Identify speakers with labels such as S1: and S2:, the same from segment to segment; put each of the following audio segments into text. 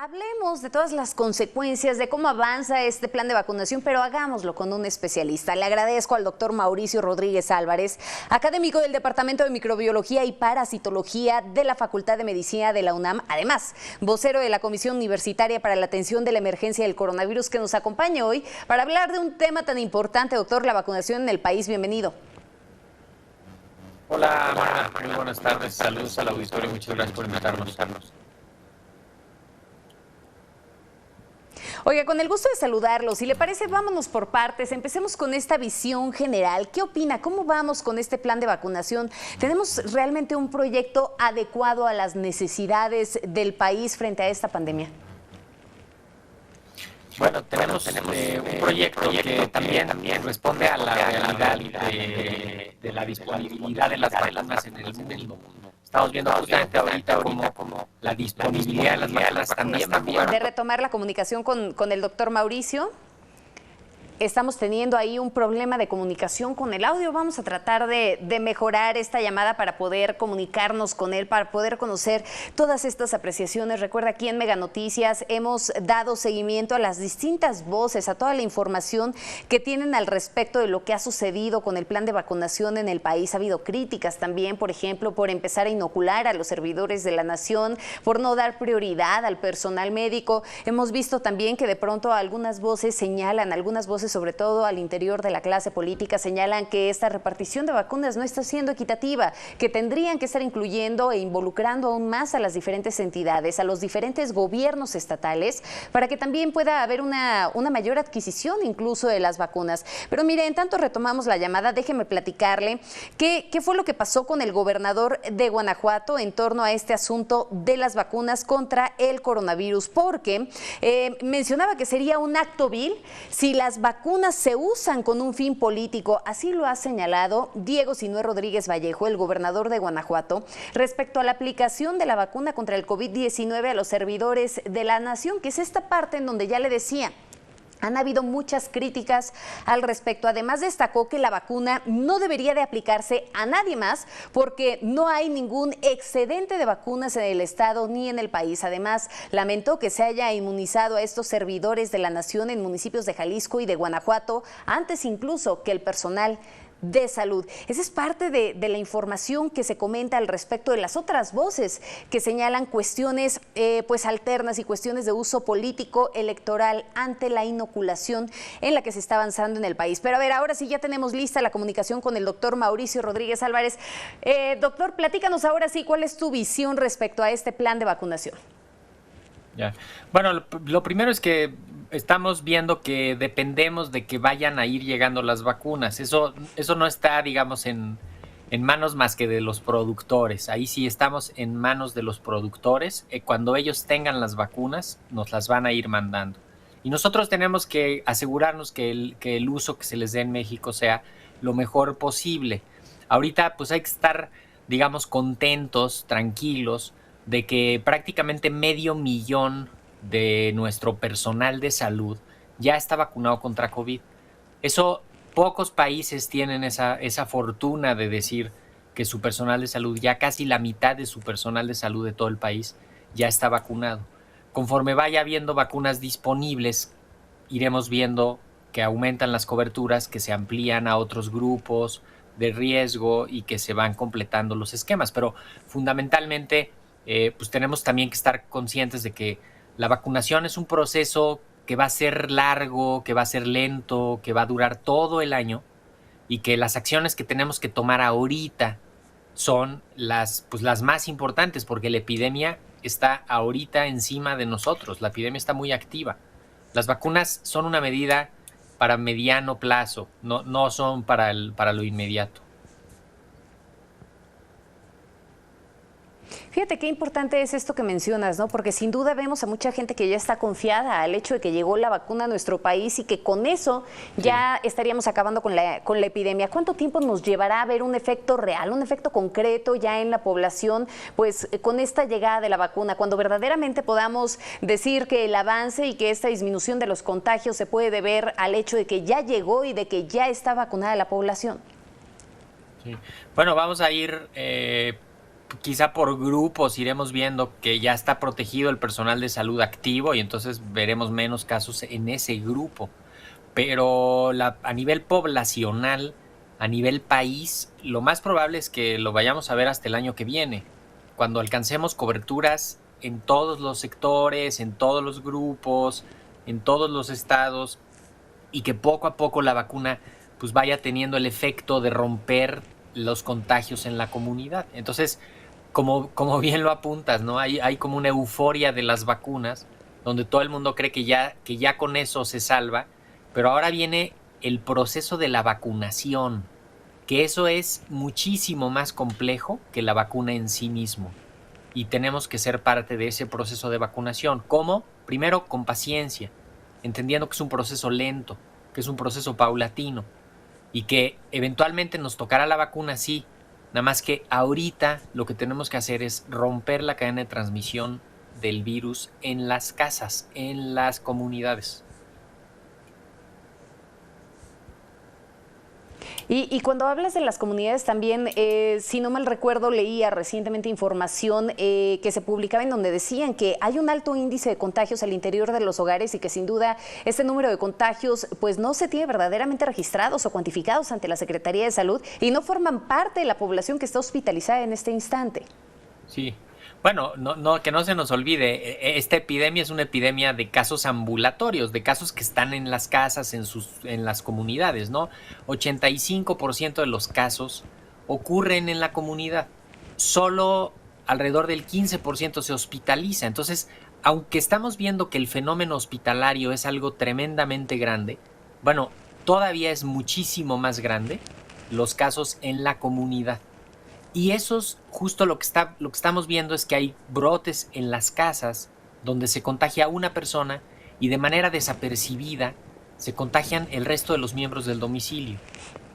S1: Hablemos de todas las consecuencias, de cómo avanza este plan de vacunación, pero hagámoslo con un especialista. Le agradezco al doctor Mauricio Rodríguez Álvarez, académico del Departamento de Microbiología y Parasitología de la Facultad de Medicina de la UNAM, además, vocero de la Comisión Universitaria para la Atención de la Emergencia del Coronavirus, que nos acompaña hoy para hablar de un tema tan importante, doctor, la vacunación en el país. Bienvenido.
S2: Hola, Marta. Muy buenas tardes. Saludos al auditorio. Muchas gracias por invitarnos.
S1: Oiga, con el gusto de saludarlos, si le parece, vámonos por partes. Empecemos con esta visión general. ¿Qué opina? ¿Cómo vamos con este plan de vacunación? ¿Tenemos realmente un proyecto adecuado a las necesidades del país frente a esta pandemia?
S2: Bueno, tenemos un proyecto que también responde a la realidad de la disponibilidad de las vacunas en el mundo. Estamos viendo justamente ahorita como la disponibilidad de las vacunas también.
S1: De retomar la comunicación con el doctor Mauricio. Estamos teniendo ahí un problema de comunicación con el audio. Vamos a tratar de mejorar esta llamada para poder comunicarnos con él, para poder conocer todas estas apreciaciones. Recuerda, aquí en Mega Noticias hemos dado seguimiento a las distintas voces, a toda la información que tienen al respecto de lo que ha sucedido con el plan de vacunación en el país. Ha habido críticas también, por ejemplo, por empezar a inocular a los servidores de la nación, por no dar prioridad al personal médico. Hemos visto también que de pronto algunas voces señalan, sobre todo al interior de la clase política, señalan que esta repartición de vacunas no está siendo equitativa, que tendrían que estar incluyendo e involucrando aún más a las diferentes entidades, a los diferentes gobiernos estatales, para que también pueda haber una mayor adquisición incluso de las vacunas. Pero mire, en tanto retomamos la llamada, déjeme platicarle qué fue lo que pasó con el gobernador de Guanajuato en torno a este asunto de las vacunas contra el coronavirus, porque mencionaba que sería un acto vil si las vacunas se usan con un fin político. Así lo ha señalado Diego Sinue Rodríguez Vallejo, el gobernador de Guanajuato, respecto a la aplicación de la vacuna contra el COVID-19 a los servidores de la nación, que es esta parte en donde ya le decía. Han habido muchas críticas al respecto. Además, destacó que la vacuna no debería de aplicarse a nadie más porque no hay ningún excedente de vacunas en el estado ni en el país. Además, lamentó que se haya inmunizado a estos servidores de la nación en municipios de Jalisco y de Guanajuato, antes incluso que el personal de salud. Esa es parte de la información que se comenta al respecto de las otras voces que señalan cuestiones pues alternas y cuestiones de uso político electoral ante la inoculación en la que se está avanzando en el país. Pero a ver, ahora sí ya tenemos lista la comunicación con el doctor Mauricio Rodríguez Álvarez. Doctor, platícanos ahora sí cuál es tu visión respecto a este plan de vacunación.
S2: Ya. Bueno, lo primero es que estamos viendo que dependemos de que vayan a ir llegando las vacunas. Eso no está, digamos, en manos más que de los productores. Ahí sí estamos en manos de los productores. Cuando ellos tengan las vacunas, nos las van a ir mandando. Y nosotros tenemos que asegurarnos que el uso que se les dé en México sea lo mejor posible. Ahorita, pues hay que estar, digamos, contentos, tranquilos, de que prácticamente 500,000 de nuestro personal de salud ya está vacunado contra COVID. Eso, pocos países tienen esa fortuna de decir que su personal de salud, ya casi la mitad de su personal de salud de todo el país ya está vacunado. Conforme vaya habiendo vacunas disponibles, iremos viendo que aumentan las coberturas, que se amplían a otros grupos de riesgo y que se van completando los esquemas. Pero fundamentalmente, pues tenemos también que estar conscientes de que la vacunación es un proceso que va a ser largo, que va a ser lento, que va a durar todo el año y que las acciones que tenemos que tomar ahorita son las más importantes porque la epidemia está ahorita encima de nosotros, la epidemia está muy activa. Las vacunas son una medida para mediano plazo, no son para lo inmediato.
S1: Fíjate qué importante es esto que mencionas, ¿no? Porque sin duda vemos a mucha gente que ya está confiada al hecho de que llegó la vacuna a nuestro país y que con eso ya estaríamos acabando con la epidemia. ¿Cuánto tiempo nos llevará a ver un efecto real, un efecto concreto ya en la población, pues con esta llegada de la vacuna, cuando verdaderamente podamos decir que el avance y que esta disminución de los contagios se puede deber al hecho de que ya llegó y de que ya está vacunada la población?
S2: Sí. Bueno, vamos a ir quizá por grupos iremos viendo que ya está protegido el personal de salud activo y entonces veremos menos casos en ese grupo. Pero a nivel poblacional, a nivel país, lo más probable es que lo vayamos a ver hasta el año que viene, cuando alcancemos coberturas en todos los sectores, en todos los grupos, en todos los estados, y que poco a poco la vacuna pues vaya teniendo el efecto de romper los contagios en la comunidad. Entonces, como bien lo apuntas, ¿no? Hay como una euforia de las vacunas, donde todo el mundo cree que ya con eso se salva, pero ahora viene el proceso de la vacunación, que eso es muchísimo más complejo que la vacuna en sí mismo. Y tenemos que ser parte de ese proceso de vacunación. ¿Cómo? Primero, con paciencia, entendiendo que es un proceso lento, que es un proceso paulatino y que eventualmente nos tocará la vacuna, sí. Nada más que ahorita lo que tenemos que hacer es romper la cadena de transmisión del virus en las casas, en las comunidades.
S1: Y cuando hablas de las comunidades también, si no mal recuerdo, leía recientemente información que se publicaba en donde decían que hay un alto índice de contagios al interior de los hogares y que sin duda este número de contagios pues no se tiene verdaderamente registrados o cuantificados ante la Secretaría de Salud y no forman parte de la población que está hospitalizada en este instante.
S2: Sí. Bueno, que no se nos olvide, esta epidemia es una epidemia de casos ambulatorios, de casos que están en las casas, en las comunidades, ¿no? 85% de los casos ocurren en la comunidad. Solo alrededor del 15% se hospitaliza. Entonces, aunque estamos viendo que el fenómeno hospitalario es algo tremendamente grande, bueno, todavía es muchísimo más grande los casos en la comunidad. Y eso es justo lo que estamos viendo, es que hay brotes en las casas donde se contagia una persona y de manera desapercibida se contagian el resto de los miembros del domicilio.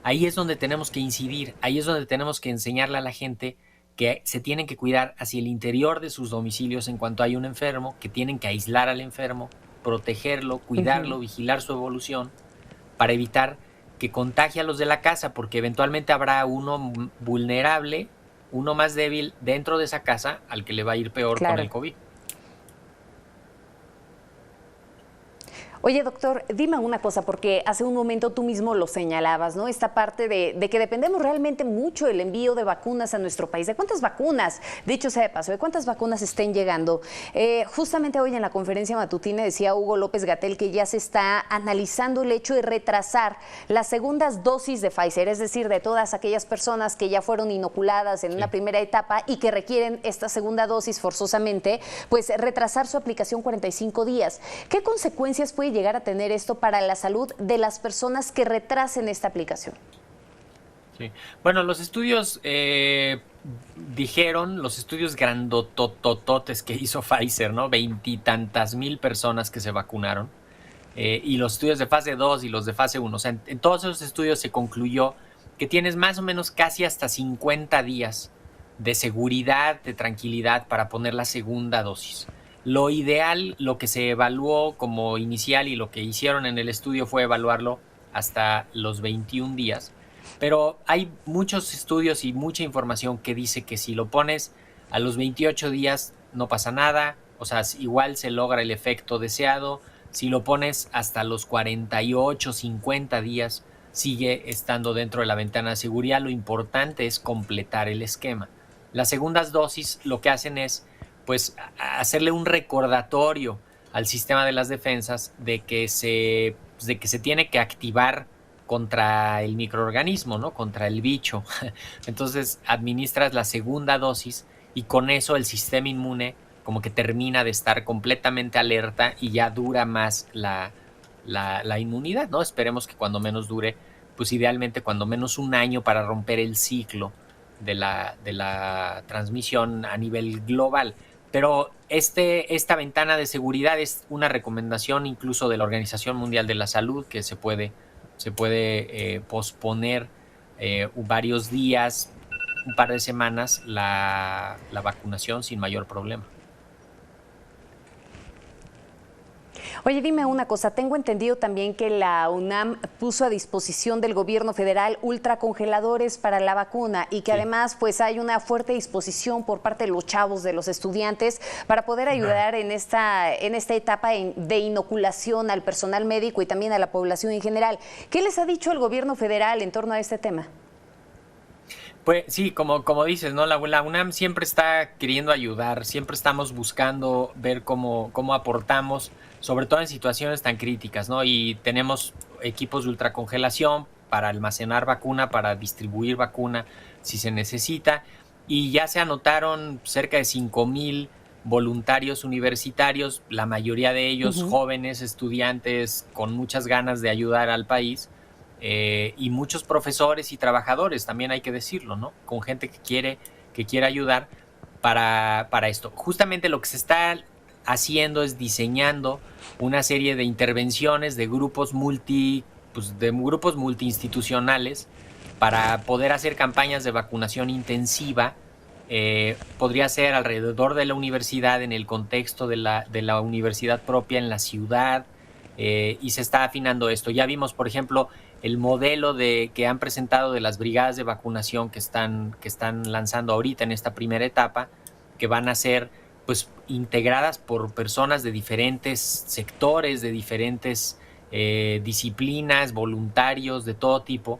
S2: Ahí es donde tenemos que incidir, ahí es donde tenemos que enseñarle a la gente que se tienen que cuidar hacia el interior de sus domicilios en cuanto hay un enfermo, que tienen que aislar al enfermo, protegerlo, cuidarlo, vigilar su evolución, para evitar que contagie a los de la casa, porque eventualmente habrá uno vulnerable, uno más débil dentro de esa casa al que le va a ir peor con el COVID.
S1: Oye, doctor, dime una cosa, porque hace un momento tú mismo lo señalabas, ¿no? Esta parte de que dependemos realmente mucho del envío de vacunas a nuestro país. ¿De cuántas vacunas, dicho sea de paso, de cuántas vacunas estén llegando? Justamente hoy en la conferencia matutina decía Hugo López-Gatell que ya se está analizando el hecho de retrasar las segundas dosis de Pfizer, es decir, de todas aquellas personas que ya fueron inoculadas en una primera etapa y que requieren esta segunda dosis forzosamente, pues retrasar su aplicación 45 días. ¿Qué consecuencias puede llegar a tener esto para la salud de las personas que retrasen esta aplicación?
S2: Sí. Bueno, los estudios dijeron, los estudios grandotototes que hizo Pfizer, ¿no? 20 y tantas mil personas que se vacunaron, y los estudios de fase 2 y los de fase 1. O sea, en todos esos estudios se concluyó que tienes más o menos casi hasta 50 días de seguridad, de tranquilidad para poner la segunda dosis. Lo ideal, lo que se evaluó como inicial y lo que hicieron en el estudio fue evaluarlo hasta los 21 días. Pero hay muchos estudios y mucha información que dice que si lo pones a los 28 días no pasa nada, o sea, igual se logra el efecto deseado. Si lo pones hasta los 48, 50 días, sigue estando dentro de la ventana de seguridad. Lo importante es completar el esquema. Las segundas dosis lo que hacen es pues hacerle un recordatorio al sistema de las defensas de que se tiene que activar contra el microorganismo, ¿no? Contra el bicho. Entonces administras la segunda dosis y con eso el sistema inmune como que termina de estar completamente alerta y ya dura más la inmunidad, ¿no? Esperemos que cuando menos dure, pues idealmente cuando menos un año para romper el ciclo de la transmisión a nivel global. Pero esta ventana de seguridad es una recomendación incluso de la Organización Mundial de la Salud, que se puede posponer varios días, un par de semanas, la vacunación sin mayor problema.
S1: Oye, dime una cosa, tengo entendido también que la UNAM puso a disposición del gobierno federal ultracongeladores para la vacuna y que además pues hay una fuerte disposición por parte de los chavos, de los estudiantes, para poder ayudar en esta etapa de inoculación al personal médico y también a la población en general. ¿Qué les ha dicho el gobierno federal en torno a este tema?
S2: Pues sí, como dices, ¿no? La UNAM siempre está queriendo ayudar, siempre estamos buscando ver cómo aportamos, sobre todo en situaciones tan críticas, ¿no? Y tenemos equipos de ultracongelación para almacenar vacuna, para distribuir vacuna si se necesita, y ya se anotaron cerca de 5,000 voluntarios universitarios, la mayoría de ellos jóvenes, estudiantes con muchas ganas de ayudar al país. Y muchos profesores y trabajadores, también hay que decirlo, ¿no? Con gente que quiere ayudar para esto. Justamente lo que se está haciendo es diseñando una serie de intervenciones de grupos multiinstitucionales para poder hacer campañas de vacunación intensiva. Podría ser alrededor de la universidad, en el contexto de la universidad propia, en la ciudad, y se está afinando esto. Ya vimos, por ejemplo, el modelo que han presentado de las brigadas de vacunación que están lanzando ahorita en esta primera etapa, que van a ser pues integradas por personas de diferentes sectores, de diferentes disciplinas, voluntarios de todo tipo,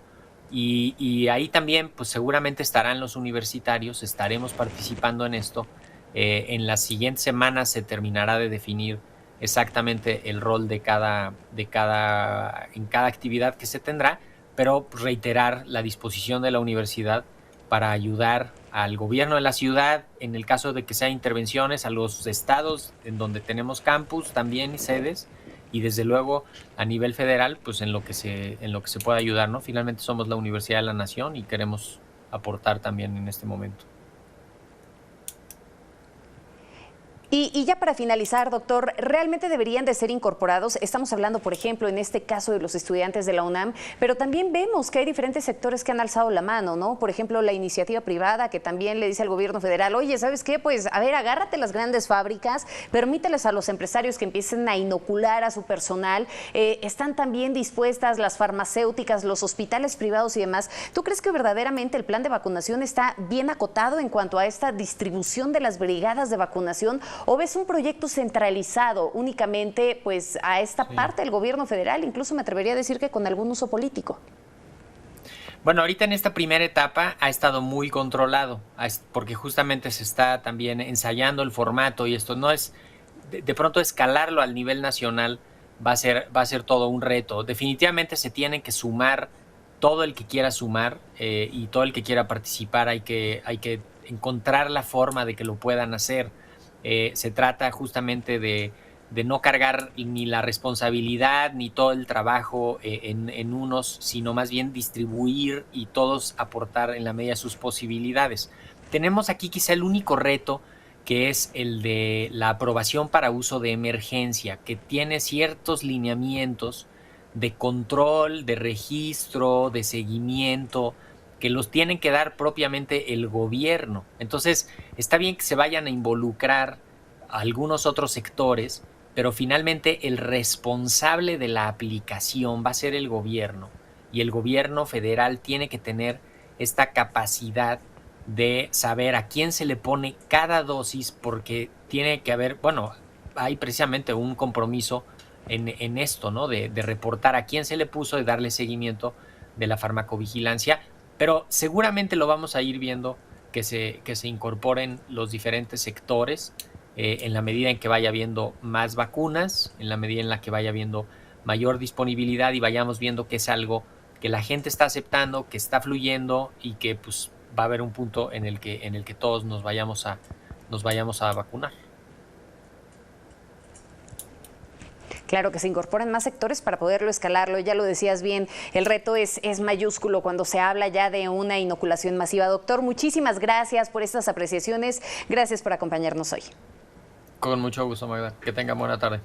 S2: y ahí también pues seguramente estarán los universitarios, estaremos participando en esto. En las siguientes semanas se terminará de definir exactamente el rol en cada actividad que se tendrá, pero reiterar la disposición de la universidad para ayudar al gobierno de la ciudad, en el caso de que sean intervenciones, a los estados en donde tenemos campus también y sedes, y desde luego a nivel federal, pues en lo que se pueda ayudar, ¿no? Finalmente somos la Universidad de la Nación y queremos aportar también en este momento.
S1: Y ya para finalizar, doctor, ¿realmente deberían de ser incorporados? Estamos hablando, por ejemplo, en este caso de los estudiantes de la UNAM, pero también vemos que hay diferentes sectores que han alzado la mano, ¿no? Por ejemplo, la iniciativa privada que también le dice al gobierno federal, oye, ¿sabes qué? Pues, a ver, agárrate las grandes fábricas, permíteles a los empresarios que empiecen a inocular a su personal. Están también dispuestas las farmacéuticas, los hospitales privados y demás. ¿Tú crees que verdaderamente el plan de vacunación está bien acotado en cuanto a esta distribución de las brigadas de vacunación? ¿O ves un proyecto centralizado únicamente pues a esta parte del gobierno federal? Incluso me atrevería a decir que con algún uso político.
S2: Bueno, ahorita en esta primera etapa ha estado muy controlado, porque justamente se está también ensayando el formato, y esto no es, de pronto escalarlo al nivel nacional va a ser todo un reto. Definitivamente se tienen que sumar todo el que quiera sumar, y todo el que quiera participar. Hay que encontrar la forma de que lo puedan hacer. Se trata justamente de no cargar ni la responsabilidad ni todo el trabajo en unos, sino más bien distribuir y todos aportar en la medida de sus posibilidades. Tenemos aquí quizá el único reto, que es el de la aprobación para uso de emergencia, que tiene ciertos lineamientos de control, de registro, de seguimiento, que los tienen que dar propiamente el gobierno. Entonces, está bien que se vayan a involucrar a algunos otros sectores, pero finalmente el responsable de la aplicación va a ser el gobierno, y el gobierno federal tiene que tener esta capacidad de saber a quién se le pone cada dosis, porque tiene que haber, bueno, hay precisamente un compromiso en esto, ¿no? De reportar a quién se le puso y darle seguimiento de la farmacovigilancia. Pero seguramente lo vamos a ir viendo, que se incorporen los diferentes sectores en la medida en que vaya habiendo más vacunas, en la medida en la que vaya habiendo mayor disponibilidad y vayamos viendo que es algo que la gente está aceptando, que está fluyendo, y que pues va a haber un punto en el que todos nos vayamos a vacunar.
S1: Claro, que se incorporen más sectores para poderlo escalarlo. Ya lo decías bien, el reto es mayúsculo cuando se habla ya de una inoculación masiva. Doctor, muchísimas gracias por estas apreciaciones. Gracias por acompañarnos hoy.
S2: Con mucho gusto, Magda. Que tengan buena tarde.